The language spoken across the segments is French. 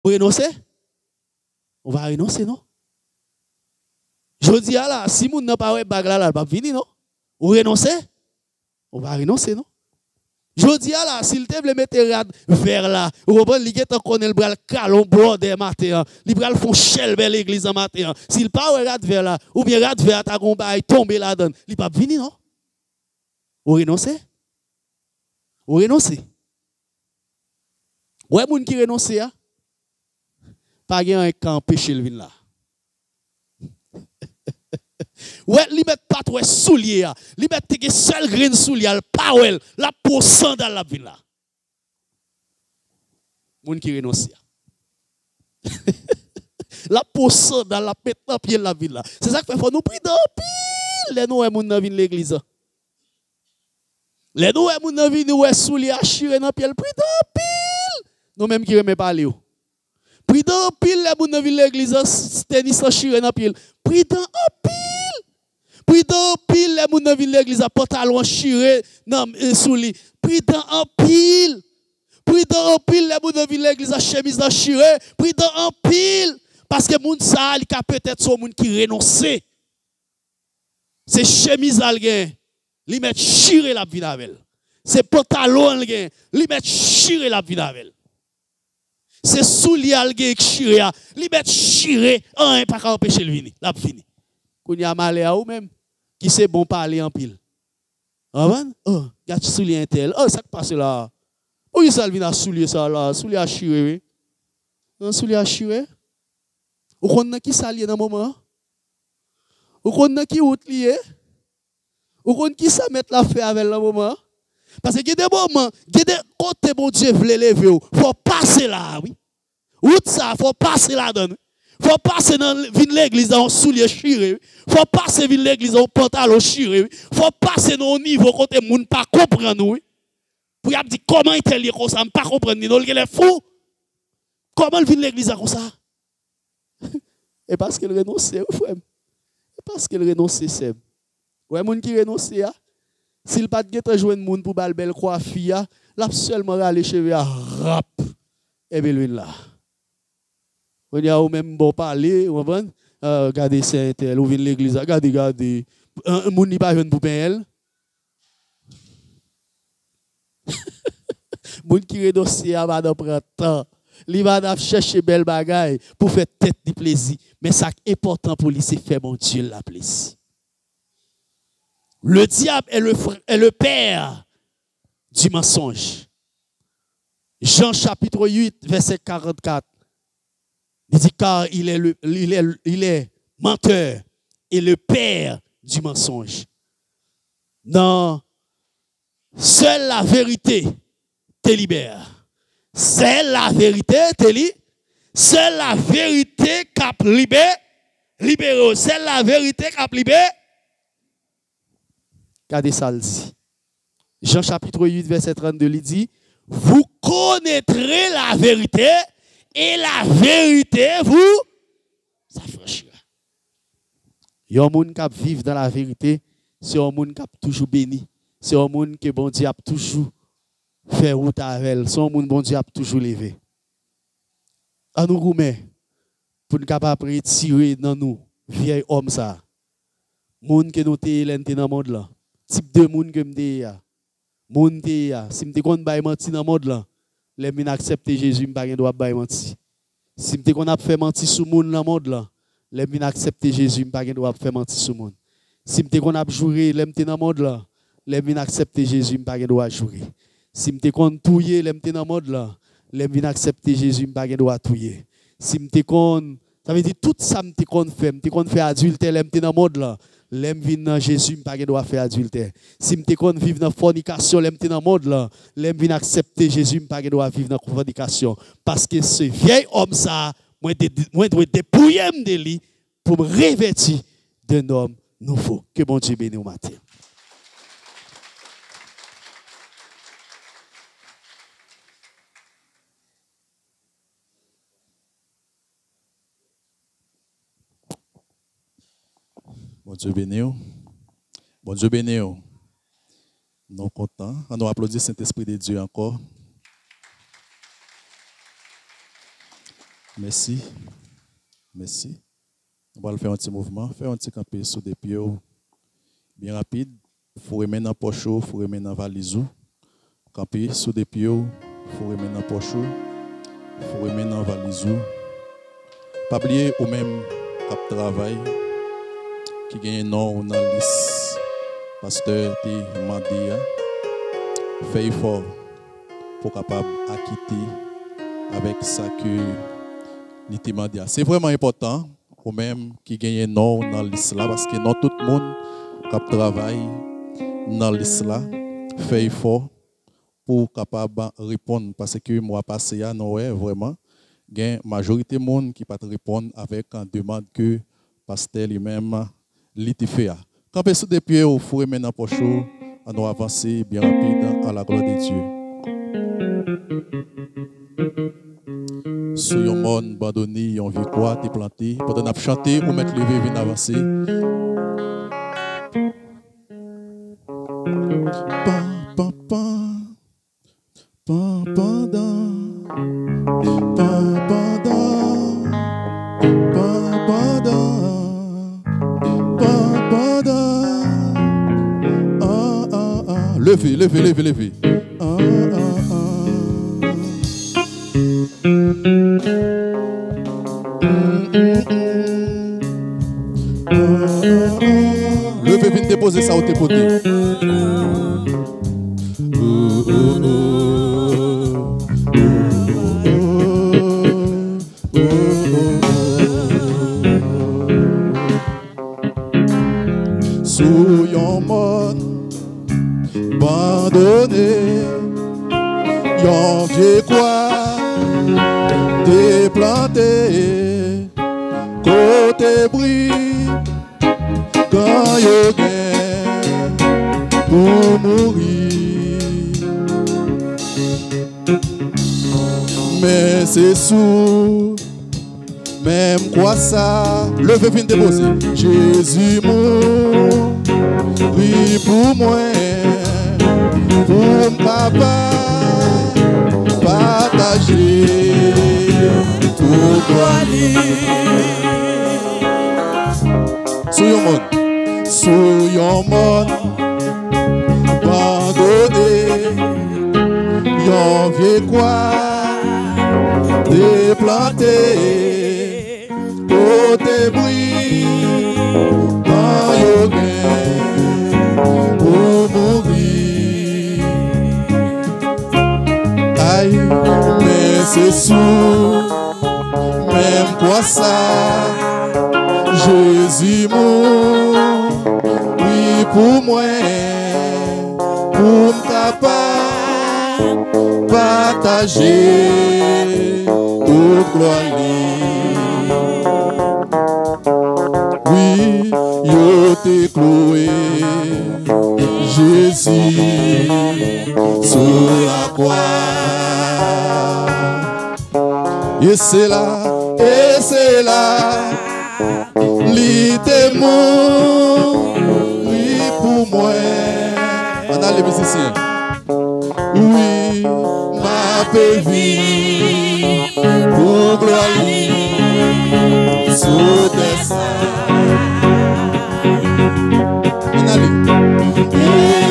Vous renoncez? On va renoncer, non? Je dis là, si vous n'avez pas de bague là, elle va venir, non? Vous renoncez? On va renoncer, non? Je dis là, s'il te plaît, mettez rad vers là. Vous comprenez? Il est encore le bras calon bordé matin. Il bras font chel vers l'église matin. S'il pas rad vers là, ou bien rad vers ta combat, il tombe là-dedans. Il pas venir, non? Vous renoncez? Vous renoncez? Ouais, moun qui renonce, pas gain un camp péché le vin là. Ouais, li met pas toi soulier, li met te seul grain soulier, pas ouais, la peau sandal la vin là. Moun qui renonce. La peau sandal la pète dans pied la vin là. C'est ça que fait faut nous prier dans pile les nous moun dans vin l'église. Les nous moun dans vin nous soulier chire dans pied prier dans pile. Nous même qui remet parler. Prier dans pile les moun dans vin l'église tennis chire dans pied. Prier dans pile. Puis dans pile les moun dans l'église pantalon chiré non sous lit. Puis dans pile. Puis dans pile les moun dans l'église chemise dans chiré. Puis dans pile parce que moun ça il ka peut-être son moun qui renoncer. C'est chemise al gen, li met chiré la vie avec. C'est pantalon al gen, li met chiré la vie avec. C'est soulier al gen chiré, li met chiré un pas ka empêcher le venir, la fini. Kounya malé à ou même qui c'est bon parler en pile. Ah oh, gâte soulier un tel. Oh, ça qui passe là. Où il s'alvine à soulier ça là, soulier à chiré. Un soulier à chiré. Ou qu'on qui s'allie dans moment. Ou qu'on qui out lié. Ou qu'on qui ça met la fée avec le moment. Parce que il y a des moments, il y a des côtés bon Dieu veut lever, faut passer là, oui. Out ça, faut passer là-dedans. Faut passer dans l'église dans un soulier chiré. Faut passer dans l'église dans un pantalon chiré. Faut passer dans un niveau côté moun pas comprendre oui. Pour y dire comment il est lié comme ça, pas comprendre non, il est fou. Comment il vient l'église comme ça? Et parce qu'il renonce, frère. Et parce qu'il renonce, c'est. Ouais, moun qui renonce s'il pas de joindre moun pour bal belle coiffure, là seulement aller cheveux à rap et bien lui là. On y a même bon parler, on va regardez c'est tel ou vient l'église, regardez un moun n'y pas jeune pour payer. Moun qui renonce à va prendre temps. Il va chercher belle bagaille pour faire tête de plaisir, mais ça est important pour lui c'est faire mon Dieu la plaisir. Le diable est le père du mensonge. Jean chapitre 8 verset 44. Il dit car il est menteur et le père du mensonge. Non, seule la vérité te libère. C'est la vérité te libère. C'est la vérité qui libère. Libéré. C'est la vérité qui libère. Regardez ça, le dit. Jean chapitre 8 verset 32, il dit vous connaîtrez la vérité. Et la vérité vous s'affranchira. Il y a un monde qui vit dans la vérité, c'est un monde qui a toujours béni. C'est un monde que bon Dieu a toujours fait route avec. C'est un monde bon Dieu a toujours levé. À nous remettre pour nous capables tirer dans nous, vieil homme ça. Monde que nous sommes dans le monde là. Type de monde que nous sommes. Monde si nous sommes dans le monde là. Les gens acceptent Jésus, je ne dois pas mentir. Si on a fait mentir sur le monde dans le monde, là, les gens acceptent Jésus, je ne dois pas mentir sur le monde. Si on a joué les gens dans le monde, là, les gens acceptent Jésus, je ne dois pas jouer. Si on a tué les gens dans le monde, là, les gens acceptent Jésus, je ne dois pas tuer. Si ça veut dire tout ça, on fait adultère les gens dans le monde, là. L'aime vient dans Jésus, pas doit faire adultère. Si me te kon vivre dans fornication, l'aime dans le monde là, l'aime vient accepter Jésus, pas doit vivre dans fornication parce que ce vieil homme ça, moi dois dépouiller de lui pour me revêtir d'un homme nouveau. Que bon Dieu bénisse au matin. Bon Dieu béni. Bon Dieu béni. Nous sommes contents. On nous applaudit Saint-Esprit de Dieu encore. Merci. Merci. On va faire un petit mouvement, faire un petit campé sous des pieds bien rapide. Il faut remettre dans poche, il faut remettre dans valise. Camper sous des pieds, il faut remettre dans poche, il faut remettre dans valise. Pas oublier ou même cap travail qui gagne non dans la liste. Pasteur te demandé fait effort pour capable acquitter avec ça que nous te demandé. C'est vraiment important ou même qui gagne non dans la liste là parce que non tout le monde qui travaille dans la liste là fait effort pour capable répondre parce que moi passé à Noël vraiment gain majorité de monde qui pas répondre avec une demande que pasteur lui-même li te fait. Quand on des pieds au four et maintenant poche, on doit avancer bien rapide à la gloire de Dieu. Sur un monde abandonné, on vit quoi, t'es planté, pendant qu'on chanter ou mettre levé, venir avancer. Levez, levez, levez, levez. Levez, venez déposer ça au tépoté. Sous yon monde abandonné, yon vieux quoi déplanté, côté bris, quand yon gain pour mourir. Mais c'est sous, même quoi ça, levez vite déposer. Jésus mort, oui pour moi. Pour papa partager tout gloire. Sur monde abandonné, yon vieux quoi déplanté, côté bris, dans yon gain pour mourir. Mais c'est sous, même quoi ça, Jésus mort, oui pour moi, pour m'capable partager toute gloire. Oui, yo t'ai cloué, Jésus, sur la croix. Et c'est là, l'itemo, oui pour moi. On a les musiciens. Oui, ma vie, pour gloire, sous tes seins. On a les. Et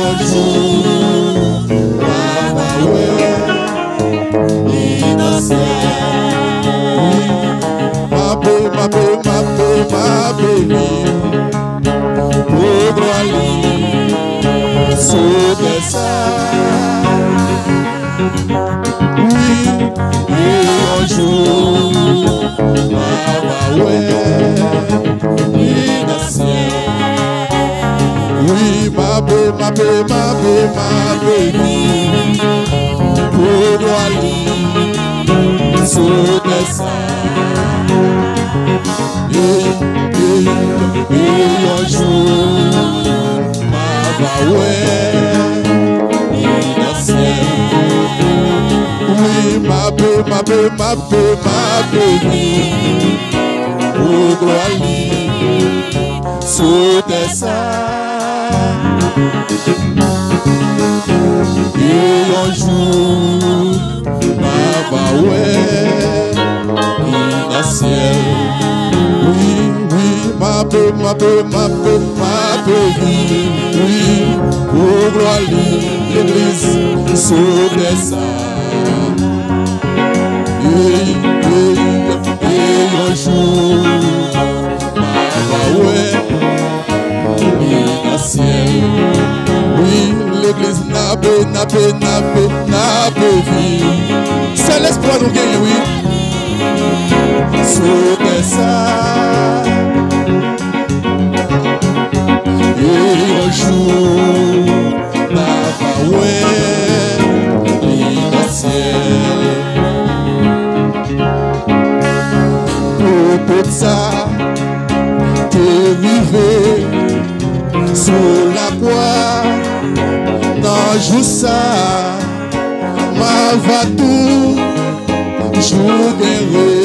un jour, l'innocent. Ma baby, pour aller sous des oui, et un jour, oui, ma baby, pour aller sous des et un jour, ma oui, ma baby, pour aller sous tes seins. Et un jour, ma ciel. Oui, ma peu vie. Oui, pour gloire l'église sous des ça. Et un jour, oui, dans le ciel. Oui, l'église n'a pas vie. C'est l'espoir nous gagne, oui. Sous ça. Et un jour, la oui, dans le ciel. Pour tout ça, t'es arrivé sous la croix. Dans jour ça, ma va tout, jour guerrier.